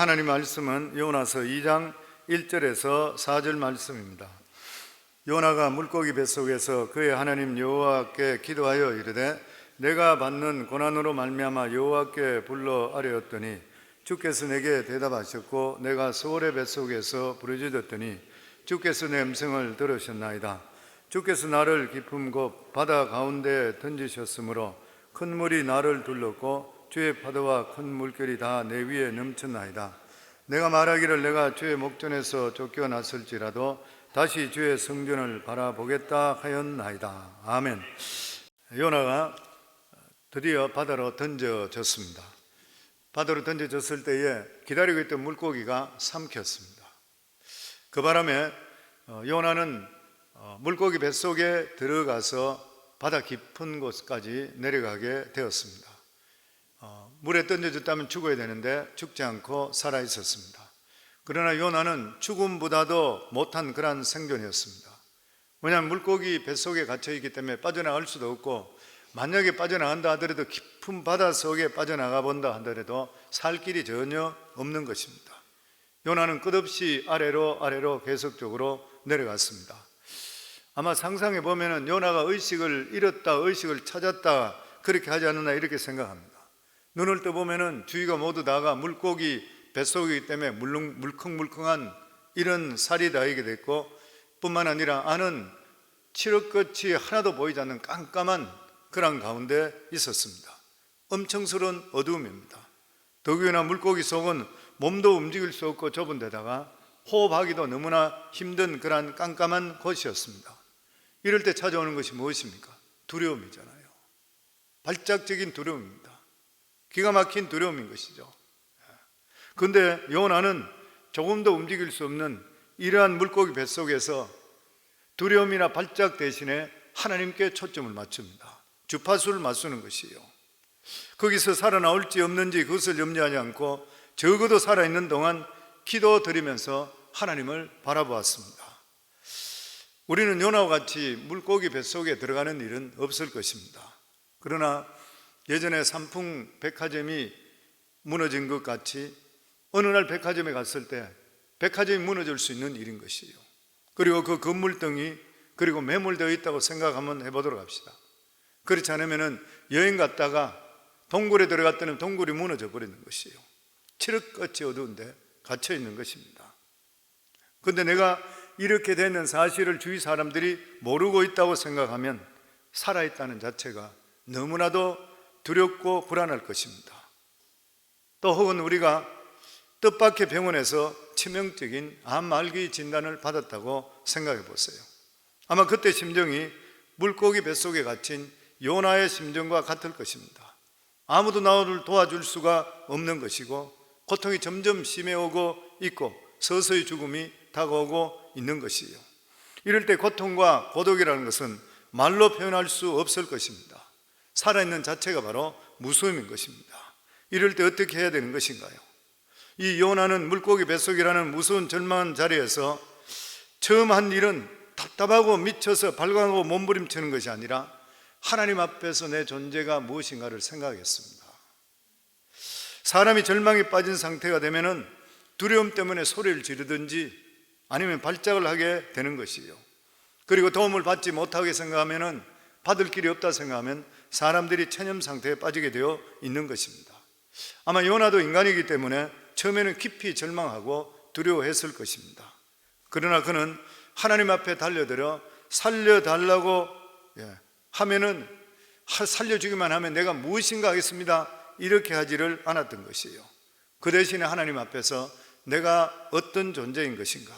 오늘 하나님 말씀은 요나서 2장 1절에서 4절 말씀입니다. 요나가 물고기 뱃속에서 그의 하나님 여호와께 기도하여 이르되 내가 받는 고난으로 말미암아 여호와께 불러 아뢰었더니 주께서 내게 대답하셨고 내가 수월의 뱃속에서 부르짖었더니 주께서 내 음성을 들으셨나이다. 주께서 나를 깊은 곳 바다 가운데 던지셨으므로 큰 물이 나를 둘렀고 주의 파도와 큰 물결이 다 내 위에 넘쳤나이다. 내가 말하기를 내가 주의 목전에서 쫓겨났을지라도 다시 주의 성전을 바라보겠다 하였나이다. 아멘. 요나가 드디어 바다로 던져졌습니다. 바다로 던져졌을 때에 기다리고 있던 물고기가 삼켰습니다. 그 바람에 요나는 물고기 뱃속에 들어가서 바다 깊은 곳까지 내려가게 되었습니다. 물에 던져졌다면 죽어야 되는데 죽지 않고 살아 있었습니다. 그러나 요나는 죽음보다도 못한 그러한 생존이었습니다. 왜냐하면 물고기 뱃속에 갇혀있기 때문에 빠져나갈 수도 없고, 만약에 빠져나간다 하더라도 깊은 바다 속에 빠져나가 본다 하더라도 살 길이 전혀 없는 것입니다. 요나는 끝없이 아래로 계속적으로 내려갔습니다. 아마 상상해 보면 요나가 의식을 잃었다, 의식을 찾았다 그렇게 하지 않았나 이렇게 생각합니다. 눈을 떠보면 주위가 모두 다가 물고기 뱃속이기 때문에 물컹물컹한 이런 살이 닿게 됐고, 뿐만 아니라 안은 칠흑끝이 하나도 보이지 않는 깜깜한 그런 가운데 있었습니다. 엄청스러운 어두움입니다. 더구나 물고기 속은 몸도 움직일 수 없고 좁은 데다가 호흡하기도 너무나 힘든 그런 깜깜한 곳이었습니다. 이럴 때 찾아오는 것이 무엇입니까? 두려움이잖아요. 발작적인 두려움입니다. 기가 막힌 두려움인 것이죠. 그런데 요나는 조금도 움직일 수 없는 이러한 물고기 뱃속에서 두려움이나 발작 대신에 하나님께 초점을 맞춥니다. 주파수를 맞추는 것이에요. 거기서 살아나올지 없는지 그것을 염려하지 않고 적어도 살아있는 동안 기도 드리면서 하나님을 바라보았습니다. 우리는 요나와 같이 물고기 뱃속에 들어가는 일은 없을 것입니다. 그러나 예전에 삼풍 백화점이 무너진 것 같이 어느 날 백화점에 갔을 때 백화점이 무너질 수 있는 일인 것이에요. 그리고 그 건물등이 그리고 매몰되어 있다고 생각 한번 해보도록 합시다. 그렇지 않으면 여행 갔다가 동굴에 들어갔더니 동굴이 무너져 버리는 것이에요. 칠흑같이 어두운데 갇혀 있는 것입니다. 그런데 내가 이렇게 되는 사실을 주위 사람들이 모르고 있다고 생각하면 살아있다는 자체가 너무나도 두렵고 불안할 것입니다. 또 혹은 우리가 뜻밖의 병원에서 치명적인 암말기 진단을 받았다고 생각해 보세요. 아마 그때 심정이 물고기 뱃속에 갇힌 요나의 심정과 같을 것입니다. 아무도 나를 도와줄 수가 없는 것이고 고통이 점점 심해오고 있고 서서히 죽음이 다가오고 있는 것이에요. 이럴 때 고통과 고독이라는 것은 말로 표현할 수 없을 것입니다. 살아있는 자체가 바로 무서움인 것입니다. 이럴 때 어떻게 해야 되는 것인가요? 이 요나는 물고기 뱃속이라는 무서운 절망한 자리에서 처음 한 일은 답답하고 미쳐서 발광하고 몸부림치는 것이 아니라 하나님 앞에서 내 존재가 무엇인가를 생각했습니다. 사람이 절망에 빠진 상태가 되면 두려움 때문에 소리를 지르든지 아니면 발작을 하게 되는 것이에요. 그리고 도움을 받지 못하게 생각하면, 받을 길이 없다 생각하면 사람들이 체념 상태에 빠지게 되어 있는 것입니다. 아마 요나도 인간이기 때문에 처음에는 깊이 절망하고 두려워했을 것입니다. 그러나 그는 하나님 앞에 달려들어 살려달라고 하면은 살려주기만 하면 내가 무엇인가 하겠습니다 이렇게 하지를 않았던 것이에요. 그 대신에 하나님 앞에서 내가 어떤 존재인 것인가,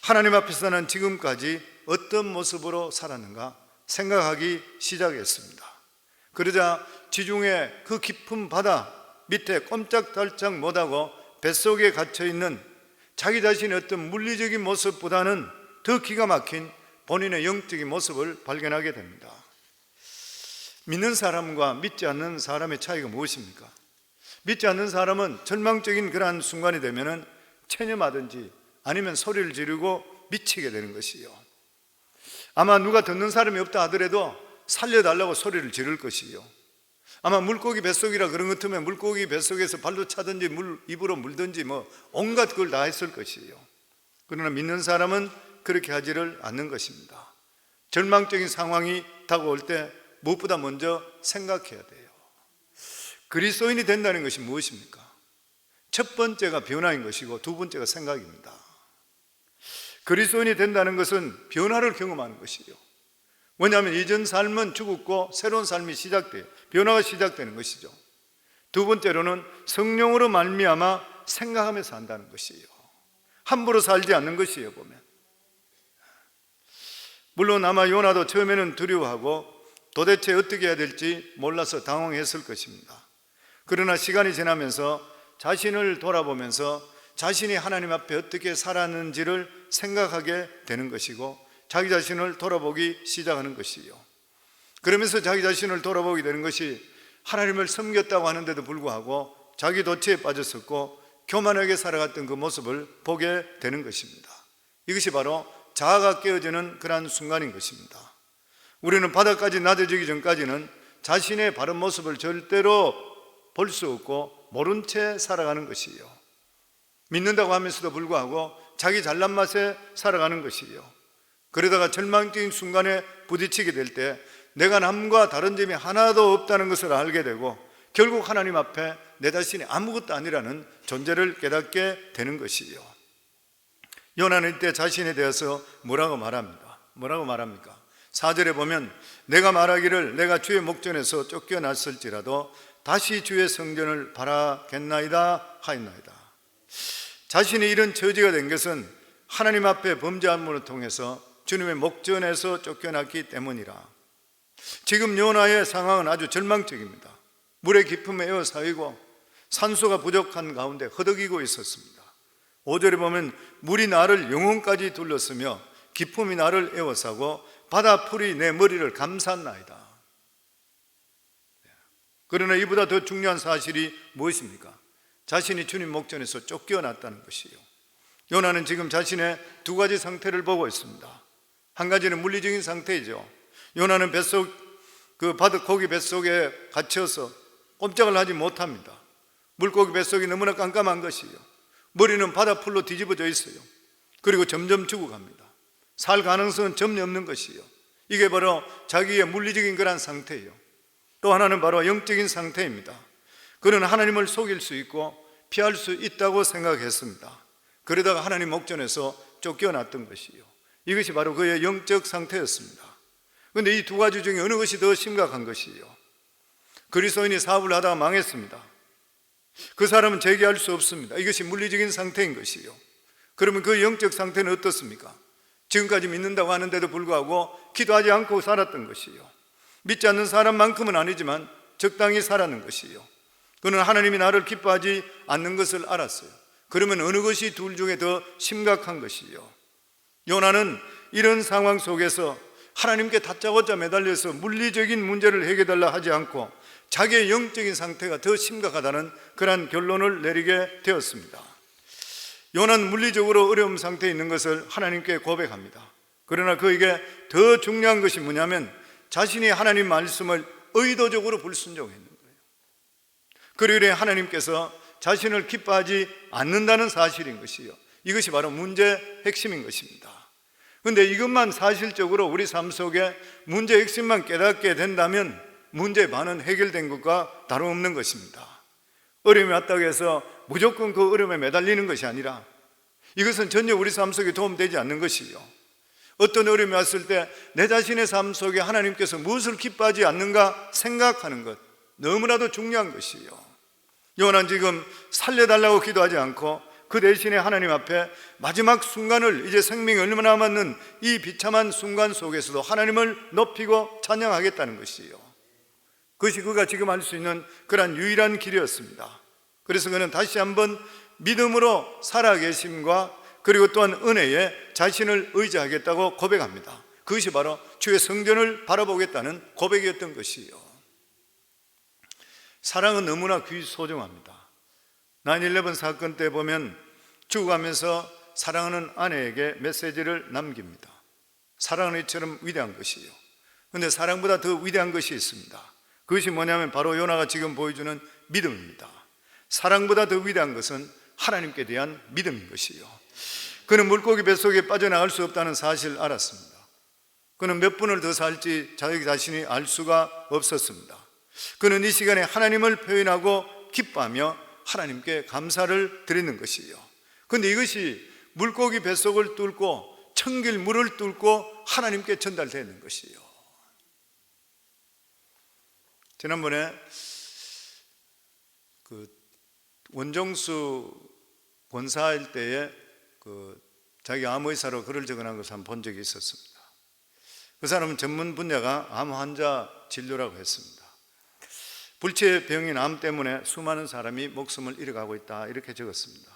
하나님 앞에서는 지금까지 어떤 모습으로 살았는가 생각하기 시작했습니다. 그러자 지중해 그 깊은 바다 밑에 꼼짝달싹 못하고 뱃속에 갇혀있는 자기 자신의 어떤 물리적인 모습보다는 더 기가 막힌 본인의 영적인 모습을 발견하게 됩니다. 믿는 사람과 믿지 않는 사람의 차이가 무엇입니까? 믿지 않는 사람은 절망적인 그러한 순간이 되면 체념하든지 아니면 소리를 지르고 미치게 되는 것이요, 아마 누가 듣는 사람이 없다 하더라도 살려달라고 소리를 지를 것이요, 아마 물고기 뱃속이라 그런 것 같으면 물고기 뱃속에서 발로 차든지 입으로 물든지 온갖 걸 다 했을 것이에요. 그러나 믿는 사람은 그렇게 하지를 않는 것입니다. 절망적인 상황이 다가올 때 무엇보다 먼저 생각해야 돼요. 그리스도인이 된다는 것이 무엇입니까? 첫 번째가 변화인 것이고 두 번째가 생각입니다. 그리스도인이 된다는 것은 변화를 경험하는 것이에요. 왜냐하면 이전 삶은 죽었고 새로운 삶이 시작돼요. 변화가 시작되는 것이죠. 두 번째로는 성령으로 말미암아 생각하면서 산다는 것이에요. 함부로 살지 않는 것이에요. 보면 물론 아마 요나도 처음에는 두려워하고 도대체 어떻게 해야 될지 몰라서 당황했을 것입니다. 그러나 시간이 지나면서 자신을 돌아보면서 자신이 하나님 앞에 어떻게 살았는지를 생각하게 되는 것이고 자기 자신을 돌아보기 시작하는 것이요. 그러면서 자기 자신을 돌아보게 되는 것이 하나님을 섬겼다고 하는데도 불구하고 자기 도취에 빠졌었고 교만하게 살아갔던 그 모습을 보게 되는 것입니다. 이것이 바로 자아가 깨어지는 그러한 순간인 것입니다. 우리는 바닥까지 낮아지기 전까지는 자신의 바른 모습을 절대로 볼 수 없고 모른 채 살아가는 것이요. 믿는다고 하면서도 불구하고 자기 잘난 맛에 살아가는 것이요. 그러다가 절망적인 순간에 부딪히게 될 때 내가 남과 다른 점이 하나도 없다는 것을 알게 되고 결국 하나님 앞에 내 자신이 아무것도 아니라는 존재를 깨닫게 되는 것이요. 요나는 이때 자신에 대해서 뭐라고 말합니까? 4절에 보면 내가 말하기를 내가 주의 목전에서 쫓겨났을지라도 다시 주의 성전을 바라겠나이다 하였나이다. 자신이 이런 처지가 된 것은 하나님 앞에 범죄함으로 통해서 주님의 목전에서 쫓겨났기 때문이라. 지금 요나의 상황은 아주 절망적입니다. 물의 깊음에 에워싸이고 산소가 부족한 가운데 허덕이고 있었습니다. 5절에 보면 물이 나를 영혼까지 둘렀으며 깊음이 나를 에워싸고 바다 풀이 내 머리를 감쌌나이다. 그러나 이보다 더 중요한 사실이 무엇입니까? 자신이 주님 목전에서 쫓겨났다는 것이요. 요나는 지금 자신의 두 가지 상태를 보고 있습니다. 한 가지는 물리적인 상태이죠. 요나는 고기 뱃속에 갇혀서 꼼짝을 하지 못합니다. 물고기 뱃속이 너무나 깜깜한 것이요. 머리는 바다풀로 뒤집어져 있어요. 그리고 점점 죽어갑니다. 살 가능성은 전혀 없는 것이요. 이게 바로 자기의 물리적인 그런 상태예요. 또 하나는 바로 영적인 상태입니다. 그는 하나님을 속일 수 있고 피할 수 있다고 생각했습니다. 그러다가 하나님 목전에서 쫓겨났던 것이요. 이것이 바로 그의 영적 상태였습니다. 그런데 이 두 가지 중에 어느 것이 더 심각한 것이요? 그리스도인이 사업을 하다가 망했습니다. 그 사람은 재기할 수 없습니다. 이것이 물리적인 상태인 것이요. 그러면 그 영적 상태는 어떻습니까? 지금까지 믿는다고 하는데도 불구하고 기도하지 않고 살았던 것이요. 믿지 않는 사람만큼은 아니지만 적당히 살았는 것이요. 그는 하나님이 나를 기뻐하지 않는 것을 알았어요. 그러면 어느 것이 둘 중에 더 심각한 것이요? 요나는 이런 상황 속에서 하나님께 다짜고짜 매달려서 물리적인 문제를 해결달라 하지 않고 자기의 영적인 상태가 더 심각하다는 그런 결론을 내리게 되었습니다. 요나는 물리적으로 어려운 상태에 있는 것을 하나님께 고백합니다. 그러나 그에게 더 중요한 것이 뭐냐면 자신이 하나님 말씀을 의도적으로 불순종했는 거예요. 그러기에 하나님께서 자신을 기뻐하지 않는다는 사실인 것이요. 이것이 바로 문제의 핵심인 것입니다. 그런데 이것만 사실적으로 우리 삶 속에 문제의 핵심만 깨닫게 된다면 문제의 반은 해결된 것과 다름없는 것입니다. 어려움이 왔다고 해서 무조건 그 어려움에 매달리는 것이 아니라 이것은 전혀 우리 삶 속에 도움되지 않는 것이요. 어떤 어려움이 왔을 때 내 자신의 삶 속에 하나님께서 무엇을 기뻐하지 않는가 생각하는 것, 너무나도 중요한 것이요. 요나는 지금 살려달라고 기도하지 않고 그 대신에 하나님 앞에 마지막 순간을, 이제 생명이 얼마 남았는 이 비참한 순간 속에서도 하나님을 높이고 찬양하겠다는 것이요. 그것이 그가 지금 할 수 있는 그러한 유일한 길이었습니다. 그래서 그는 다시 한번 믿음으로 살아계심과 그리고 또한 은혜에 자신을 의지하겠다고 고백합니다. 그것이 바로 주의 성전을 바라보겠다는 고백이었던 것이요. 사랑은 너무나 귀소중합니다. 9/11 사건 때 보면 죽어가면서 사랑하는 아내에게 메시지를 남깁니다. 사랑은 이처럼 위대한 것이요. 그런데 사랑보다 더 위대한 것이 있습니다. 그것이 뭐냐면 바로 요나가 지금 보여주는 믿음입니다. 사랑보다 더 위대한 것은 하나님께 대한 믿음인 것이요. 그는 물고기 뱃속에 빠져나갈 수 없다는 사실을 알았습니다. 그는 몇 분을 더 살지 자기 자신이 알 수가 없었습니다. 그는 이 시간에 하나님을 표현하고 기뻐하며 하나님께 감사를 드리는 것이요. 그런데 이것이 물고기 뱃속을 뚫고 천길 물을 뚫고 하나님께 전달되는 것이요. 지난번에 원정수 권사일 때에 자기 암 의사로 글을 적어놓은 것을 한번 본 적이 있었습니다. 그 사람은 전문 분야가 암 환자 진료라고 했습니다. 불치병인 암 때문에 수많은 사람이 목숨을 잃어가고 있다 이렇게 적었습니다.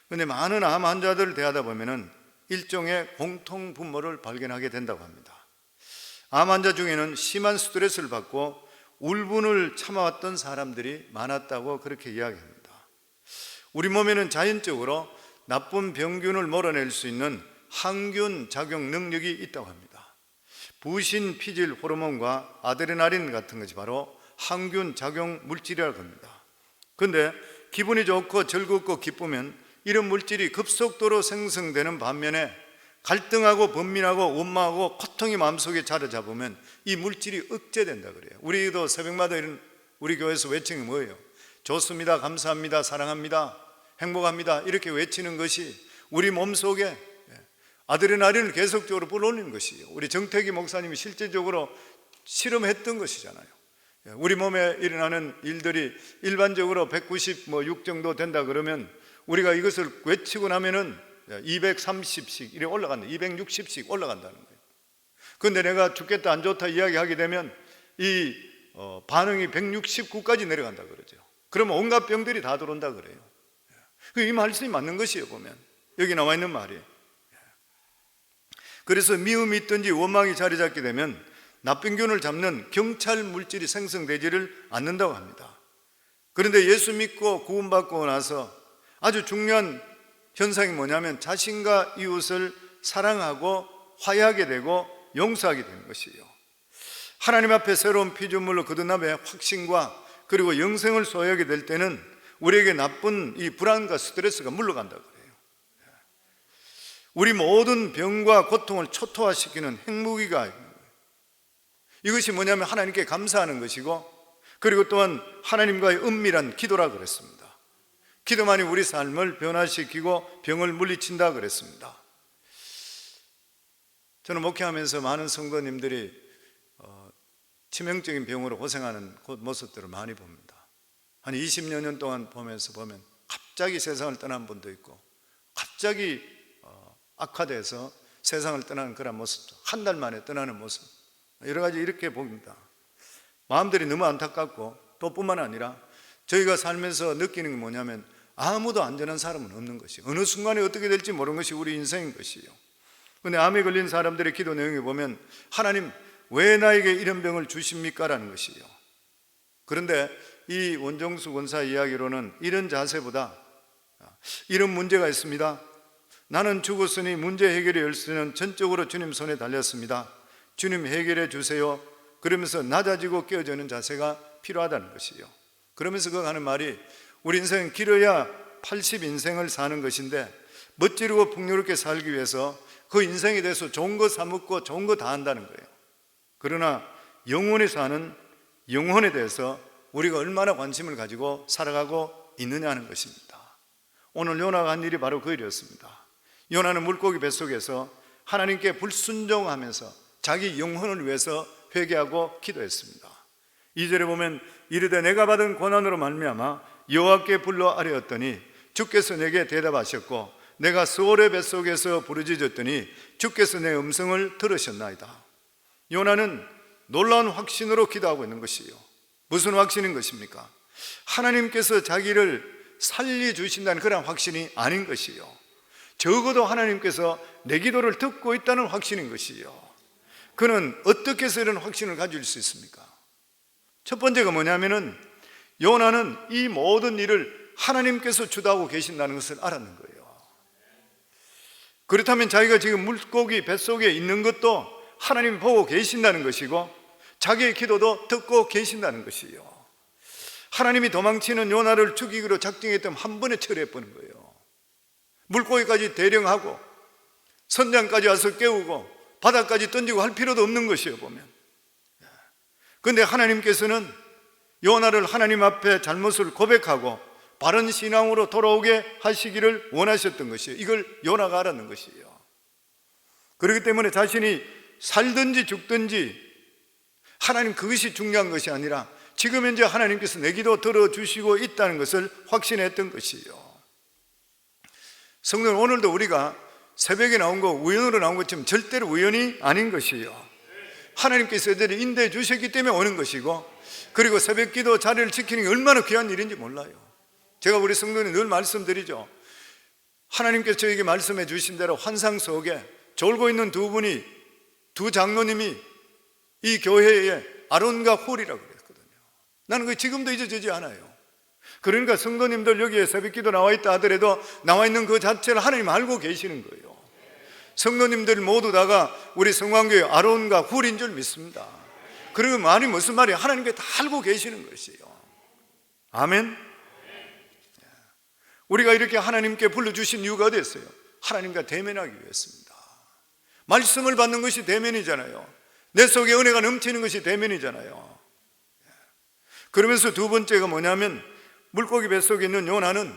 그런데 많은 암 환자들을 대하다 보면은 일종의 공통 분모를 발견하게 된다고 합니다. 암 환자 중에는 심한 스트레스를 받고 울분을 참아왔던 사람들이 많았다고 그렇게 이야기합니다. 우리 몸에는 자연적으로 나쁜 병균을 몰아낼 수 있는 항균 작용 능력이 있다고 합니다. 부신 피질 호르몬과 아드레날린 같은 것이 바로 항균 작용 물질이라고 합니다. 그런데 기분이 좋고 즐겁고 기쁘면 이런 물질이 급속도로 생성되는 반면에 갈등하고 번민하고 원망하고 고통이 마음속에 자리 잡으면 이 물질이 억제된다 그래요. 우리도 새벽마다 이런 우리 교회에서 외치는 게 뭐예요? 좋습니다, 감사합니다, 사랑합니다, 행복합니다 이렇게 외치는 것이 우리 몸속에 아드레날린을 계속적으로 불어올리는 것이에요. 우리 정태기 목사님이 실제적으로 실험했던 것이잖아요. 우리 몸에 일어나는 일들이 일반적으로 196 정도 된다 그러면 우리가 이것을 외치고 나면은 230씩 이렇게 올라간다, 260씩 올라간다는 거예요. 그런데 내가 죽겠다 안 좋다 이야기하게 되면 이 반응이 169까지 내려간다 그러죠. 그러면 온갖 병들이 다 들어온다 그래요. 이 말씀이 맞는 것이에요. 보면 여기 나와 있는 말이에요. 그래서 미움이 있든지 원망이 자리 잡게 되면 나병균을 잡는 경찰 물질이 생성되지를 않는다고 합니다. 그런데 예수 믿고 구원받고 나서 아주 중요한 현상이 뭐냐면 자신과 이웃을 사랑하고 화해하게 되고 용서하게 되는 것이에요. 하나님 앞에 새로운 피조물로 거듭남의 확신과 그리고 영생을 소유하게 될 때는 우리에게 나쁜 이 불안과 스트레스가 물러간다 그래요. 우리 모든 병과 고통을 초토화시키는 핵무기가 있는 거예요. 이것이 뭐냐면 하나님께 감사하는 것이고 그리고 또한 하나님과의 은밀한 기도라 그랬습니다. 기도만이 우리 삶을 변화시키고 병을 물리친다 그랬습니다. 저는 목회하면서 많은 성도님들이 치명적인 병으로 고생하는 그 모습들을 많이 봅니다. 한 20여 년 동안 보면서 보면 갑자기 세상을 떠난 분도 있고 갑자기 악화돼서 세상을 떠나는 그런 모습, 한 달 만에 떠나는 모습 여러 가지 이렇게 봅니다. 마음들이 너무 안타깝고 또 뿐만 아니라 저희가 살면서 느끼는 게 뭐냐면 아무도 안전한 사람은 없는 것이에요. 어느 순간에 어떻게 될지 모르는 것이 우리 인생인 것이에요. 그런데 암에 걸린 사람들의 기도 내용에 보면 하나님 왜 나에게 이런 병을 주십니까? 라는 것이에요. 그런데 이 원정수 권사 이야기로는 이런 자세보다 이런 문제가 있습니다. 나는 죽었으니 문제 해결의 열쇠는 전적으로 주님 손에 달렸습니다. 주님 해결해 주세요. 그러면서 낮아지고 깨어지는 자세가 필요하다는 것이에요. 그러면서 그가 하는 말이 우리 인생은 길어야 80인생을 사는 것인데 멋지고 풍요롭게 살기 위해서 그 인생에 대해서 좋은 거 사먹고 좋은 거 다 한다는 거예요. 그러나 영원히 사는 영혼에 대해서 우리가 얼마나 관심을 가지고 살아가고 있느냐 하는 것입니다. 오늘 요나가 한 일이 바로 그 일이었습니다. 요나는 물고기 뱃속에서 하나님께 불순종하면서 자기 영혼을 위해서 회개하고 기도했습니다. 2절에 보면 이르되 내가 받은 고난으로 말미암아 여호와께 불러 아뢰었더니 주께서 내게 대답하셨고 내가 수월의 뱃속에서 부르짖었더니 주께서 내 음성을 들으셨나이다. 요나는 놀라운 확신으로 기도하고 있는 것이에요. 무슨 확신인 것입니까? 하나님께서 자기를 살려주신다는 그런 확신이 아닌 것이에요. 적어도 하나님께서 내 기도를 듣고 있다는 확신인 것이에요. 그는 어떻게 해서 이런 확신을 가질 수 있습니까? 첫 번째가 뭐냐면은 요나는 이 모든 일을 하나님께서 주도하고 계신다는 것을 알았는 거예요. 그렇다면 자기가 지금 물고기 뱃속에 있는 것도 하나님이 보고 계신다는 것이고 자기의 기도도 듣고 계신다는 것이요. 하나님이 도망치는 요나를 죽이기로 작정했다면 한 번에 처리해버린 거예요. 물고기까지 대령하고 선장까지 와서 깨우고 바다까지 던지고 할 필요도 없는 것이에요, 보면. 그런데 하나님께서는 요나를 하나님 앞에 잘못을 고백하고 바른 신앙으로 돌아오게 하시기를 원하셨던 것이에요. 이걸 요나가 알았는 것이에요. 그렇기 때문에 자신이 살든지 죽든지 하나님 그것이 중요한 것이 아니라 지금 현재 하나님께서 내 기도 들어주시고 있다는 것을 확신했던 것이에요. 성도는 오늘도 우리가 새벽에 나온 거 우연으로 나온 것처럼 절대로 우연이 아닌 것이에요. 하나님께서 이들을 인도해 주셨기 때문에 오는 것이고, 그리고 새벽 기도 자리를 지키는 게 얼마나 귀한 일인지 몰라요. 제가 우리 성도님 늘 말씀드리죠. 하나님께서 저에게 말씀해 주신 대로 환상 속에 졸고 있는 두 장로님이 이 교회에 아론과 홀이라고 그랬거든요. 나는 그게 지금도 잊어지지 않아요. 그러니까 성도님들 여기에 새벽기도 나와 있다 하더라도 나와 있는 그 자체를 하나님 알고 계시는 거예요. 성도님들 모두 다가 우리 성광교회 아론과 홀인 줄 믿습니다. 그리고 말이 무슨 말이에요? 하나님께 다 알고 계시는 것이에요. 아멘. 우리가 이렇게 하나님께 불러주신 이유가 어디 있어요? 하나님과 대면하기 위해서입니다. 말씀을 받는 것이 대면이잖아요. 내 속에 은혜가 넘치는 것이 대면이잖아요. 그러면서 두 번째가 뭐냐면, 물고기 뱃속에 있는 요나는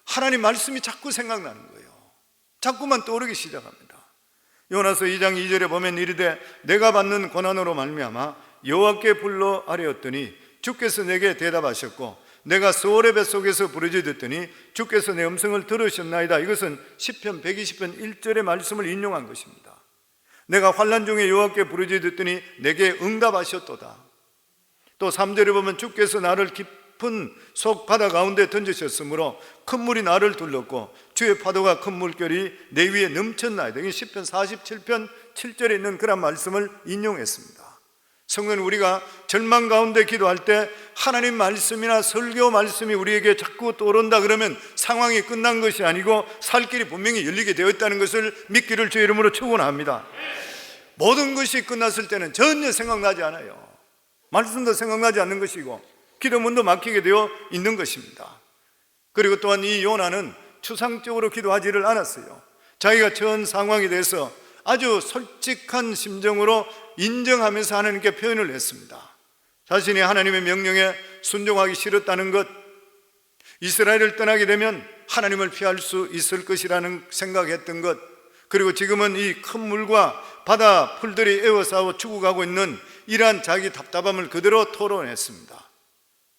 하나님 말씀이 자꾸 생각나는 거예요. 자꾸만 떠오르기 시작합니다. 요나서 2장 2절에 보면 이르되 내가 받는 고난으로 말미암아 여호와께 불러 아뢰었더니 주께서 내게 대답하셨고 내가 수월의 뱃속에서 부르짖었더니 주께서 내 음성을 들으셨나이다. 이것은 시편 120편 1절의 말씀을 인용한 것입니다. 내가 환난 중에 여호와께 부르짖었더니 내게 응답하셨도다. 또 3절에 보면 주께서 나를 깊은 속 바다 가운데 던지셨으므로 큰 물이 나를 둘렀고 주의 파도가 큰 물결이 내 위에 넘쳤나이다. 이게 시편 47편 7절에 있는 그런 말씀을 인용했습니다. 성도는 우리가 절망 가운데 기도할 때 하나님 말씀이나 설교 말씀이 우리에게 자꾸 떠오른다 그러면 상황이 끝난 것이 아니고 살 길이 분명히 열리게 되어 있다는 것을 믿기를 주의 이름으로 축원합니다. 모든 것이 끝났을 때는 전혀 생각나지 않아요. 말씀도 생각나지 않는 것이고 기도문도 막히게 되어 있는 것입니다. 그리고 또한 이 요나는 추상적으로 기도하지를 않았어요. 자기가 처한 상황에 대해서 아주 솔직한 심정으로 인정하면서 하나님께 표현을 했습니다. 자신이 하나님의 명령에 순종하기 싫었다는 것, 이스라엘을 떠나게 되면 하나님을 피할 수 있을 것이라는 생각했던 것, 그리고 지금은 이 큰 물과 바다 풀들이 에워싸워 죽어가고 있는 이러한 자기 답답함을 그대로 토론했습니다.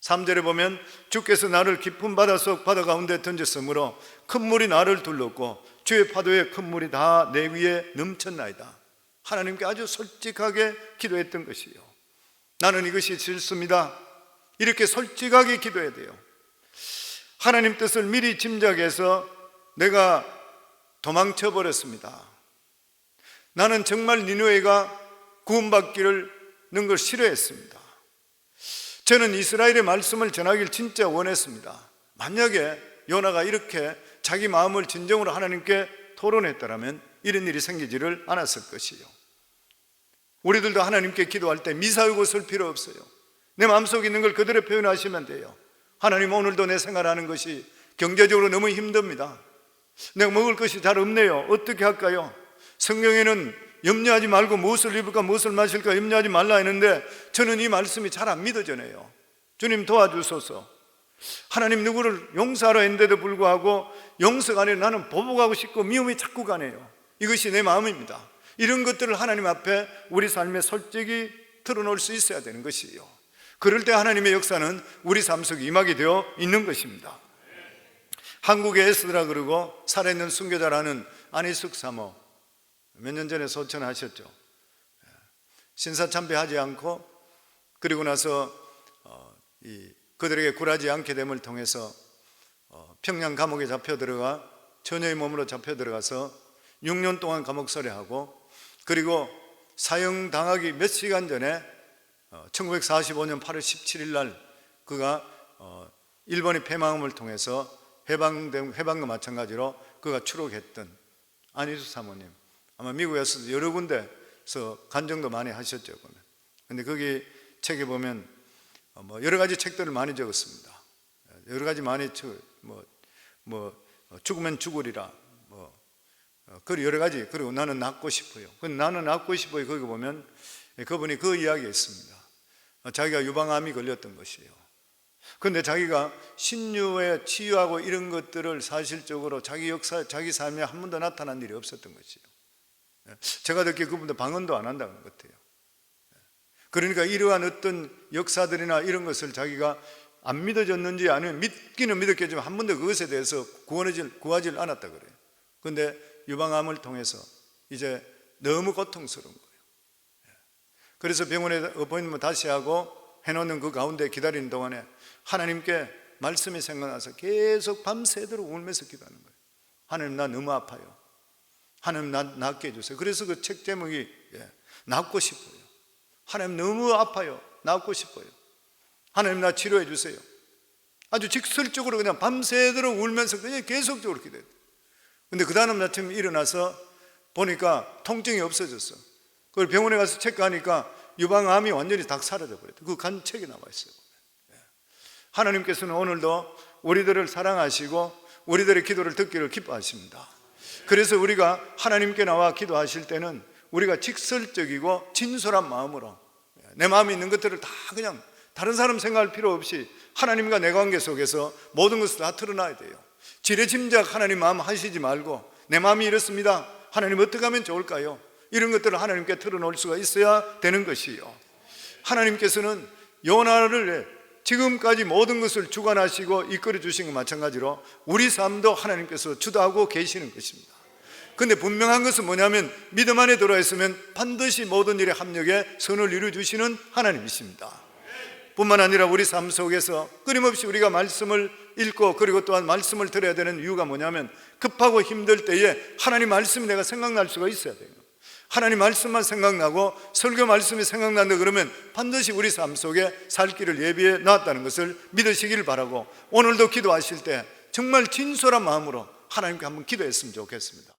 3절에 보면 주께서 나를 깊은 바닷속 바다 가운데 던졌으므로 큰 물이 나를 둘렀고 주의 파도에 큰 물이 다 내 위에 넘쳤나이다. 하나님께 아주 솔직하게 기도했던 것이요. 나는 이것이 싫습니다. 이렇게 솔직하게 기도해야 돼요. 하나님 뜻을 미리 짐작해서 내가 도망쳐 버렸습니다. 나는 정말 니느웨가 구원받기를 는 걸 싫어했습니다. 저는 이스라엘의 말씀을 전하길 진짜 원했습니다. 만약에 요나가 이렇게 자기 마음을 진정으로 하나님께 토론했더라면 이런 일이 생기지를 않았을 것이요. 우리들도 하나님께 기도할 때 미사하고 쓸 필요 없어요. 내 마음속에 있는 걸 그대로 표현하시면 돼요. 하나님, 오늘도 내 생활하는 것이 경제적으로 너무 힘듭니다. 내가 먹을 것이 잘 없네요. 어떻게 할까요? 성경에는 염려하지 말고 무엇을 입을까 무엇을 마실까 염려하지 말라 했는데 저는 이 말씀이 잘 안 믿어지네요. 주님 도와주소서. 하나님 누구를 용서하라 했는데도 불구하고 용서가 아니라 나는 보복하고 싶고 미움이 자꾸 가네요. 이것이 내 마음입니다. 이런 것들을 하나님 앞에 우리 삶에 솔직히 털어놓을 수 있어야 되는 것이에요. 그럴 때 하나님의 역사는 우리 삶 속에 임하게 되어 있는 것입니다. 한국의 에스더라 그러고 살아있는 순교자라는 안희숙 사모, 몇 년 전에 소천하셨죠. 신사참배하지 않고 그리고 나서 그들에게 굴하지 않게 됨을 통해서 평양 감옥에 잡혀 들어가 처녀의 몸으로 잡혀 들어가서 6년 동안 감옥살이하고 그리고 사형당하기 몇 시간 전에 1945년 8월 17일 날 그가 일본의 패망음을 통해서 해방과 마찬가지로 그가 추록했던 안희숙 사모님, 아마 미국에서 여러 군데서 간증도 많이 하셨죠. 근데 거기 책에 보면 뭐 여러 가지 책들을 많이 적었습니다. 여러 가지 많이 죽으면 죽으리라 그리고 여러 가지. 그리고 나는 낫고 싶어요. 나는 낫고 싶어요. 거기 보면 그분이 그 이야기했습니다. 자기가 유방암이 걸렸던 것이에요. 그런데 자기가 신유에 치유하고 이런 것들을 사실적으로 자기 역사, 자기 삶에 한 번도 나타난 일이 없었던 것이에요. 제가 듣기에 그분도 방언도 안 한다는 것 같아요. 그러니까 이러한 어떤 역사들이나 이런 것을 자기가 안 믿어졌는지 아니면 믿기는 믿었겠지만 한 번도 그것에 대해서 구하지 않았다 그래요. 그런데 유방암을 통해서 이제 너무 고통스러운 거예요. 그래서 병원에 어포인트먼트 다시 하고 해놓는 그 가운데 기다리는 동안에 하나님께 말씀이 생각나서 계속 밤새도록 울면서 기도하는 거예요. 하나님, 나 너무 아파요. 하나님, 나 낫게 해주세요. 그래서 그 책 제목이 낫고 싶어요. 하나님, 너무 아파요. 낫고 싶어요. 하나님, 나 치료해 주세요. 아주 직설적으로 그냥 밤새도록 울면서 그냥 계속적으로 기도해요. 근데 그 다음 아침에 일어나서 보니까 통증이 없어졌어. 그걸 병원에 가서 체크하니까 유방암이 완전히 다 사라져 버렸대. 그 간 책에 나와 있어요. 하나님께서는 오늘도 우리들을 사랑하시고 우리들의 기도를 듣기를 기뻐하십니다. 그래서 우리가 하나님께 나와 기도하실 때는 우리가 직설적이고 진솔한 마음으로 내 마음에 있는 것들을 다 그냥 다른 사람 생각할 필요 없이 하나님과 내 관계 속에서 모든 것을 다 드러나야 돼요. 지레짐작 하나님 마음 하시지 말고 내 마음이 이렇습니다. 하나님 어떻게 하면 좋을까요? 이런 것들을 하나님께 털어놓을 수가 있어야 되는 것이요. 하나님께서는 요나를 지금까지 모든 것을 주관하시고 이끌어 주신 것 마찬가지로 우리 삶도 하나님께서 주도하고 계시는 것입니다. 그런데 분명한 것은 뭐냐면 믿음 안에 들어있으면 반드시 모든 일에 합력해 선을 이루어 주시는 하나님이십니다. 뿐만 아니라 우리 삶 속에서 끊임없이 우리가 말씀을 읽고 그리고 또한 말씀을 들어야 되는 이유가 뭐냐면 급하고 힘들 때에 하나님 말씀이 내가 생각날 수가 있어야 돼요. 하나님 말씀만 생각나고 설교 말씀이 생각난다 그러면 반드시 우리 삶 속에 살 길을 예비해 놨다는 것을 믿으시기를 바라고 오늘도 기도하실 때 정말 진솔한 마음으로 하나님께 한번 기도했으면 좋겠습니다.